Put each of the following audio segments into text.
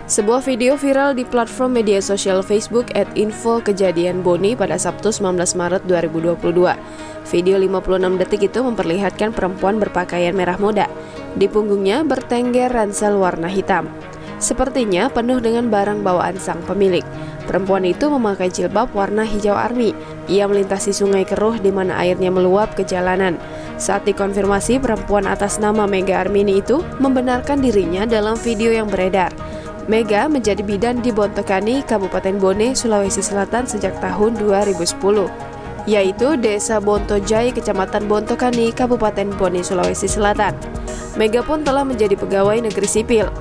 Sebuah video viral di platform media sosial Facebook @info kejadian Boni pada Sabtu 19 Maret 2022. Video 56 detik itu memperlihatkan perempuan berpakaian merah muda. Di punggungnya bertengger ransel warna hitam. Sepertinya penuh dengan barang bawaan sang pemilik. Perempuan itu memakai jilbab warna hijau army. Ia melintasi sungai keruh di mana airnya meluap ke jalanan. Saat dikonfirmasi, perempuan atas nama Mega Armini itu membenarkan dirinya dalam video yang beredar. Mega menjadi bidan di Bontokani, Kabupaten Bone, Sulawesi Selatan sejak tahun 2010, yaitu Desa Bontojai, Kecamatan Bontokani, Kabupaten Bone, Sulawesi Selatan. Mega pun telah menjadi pegawai negeri sipil.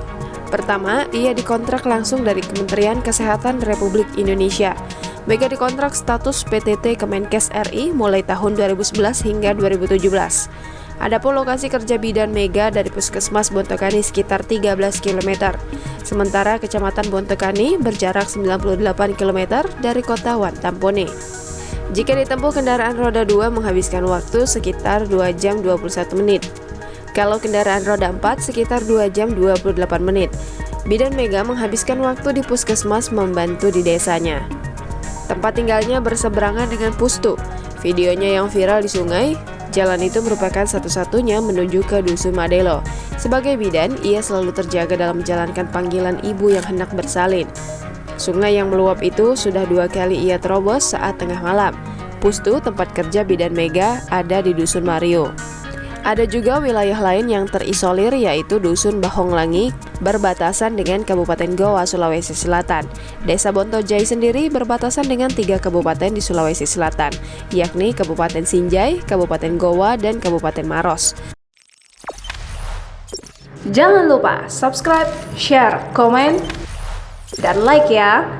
Pertama, ia dikontrak langsung dari Kementerian Kesehatan Republik Indonesia. Mega dikontrak status PTT Kemenkes RI mulai tahun 2011 hingga 2017. Adapun lokasi kerja bidan Mega dari Puskesmas Bontokani sekitar 13 km. Sementara Kecamatan Bontokani berjarak 98 km dari kota Wantampone. Jika ditempuh kendaraan roda 2 menghabiskan waktu sekitar 2 jam 21 menit. Kalau kendaraan roda 4 sekitar 2 jam 28 menit. Bidan Mega menghabiskan waktu di puskesmas membantu di desanya. Tempat tinggalnya berseberangan dengan Pustu. Videonya yang viral di sungai. Jalan itu merupakan satu-satunya menuju ke Dusun Madelo. Sebagai bidan, ia selalu terjaga dalam menjalankan panggilan ibu yang hendak bersalin. Sungai yang meluap itu sudah 2 kali ia terobos saat tengah malam. Pustu, tempat kerja bidan Mega, ada di Dusun Mario. Ada juga wilayah lain yang terisolir yaitu Dusun Bahonglangi berbatasan dengan Kabupaten Goa, Sulawesi Selatan. Desa Bontojai sendiri berbatasan dengan 3 kabupaten di Sulawesi Selatan, yakni Kabupaten Sinjai, Kabupaten Goa, dan Kabupaten Maros. Jangan lupa subscribe, share, komen, dan like ya!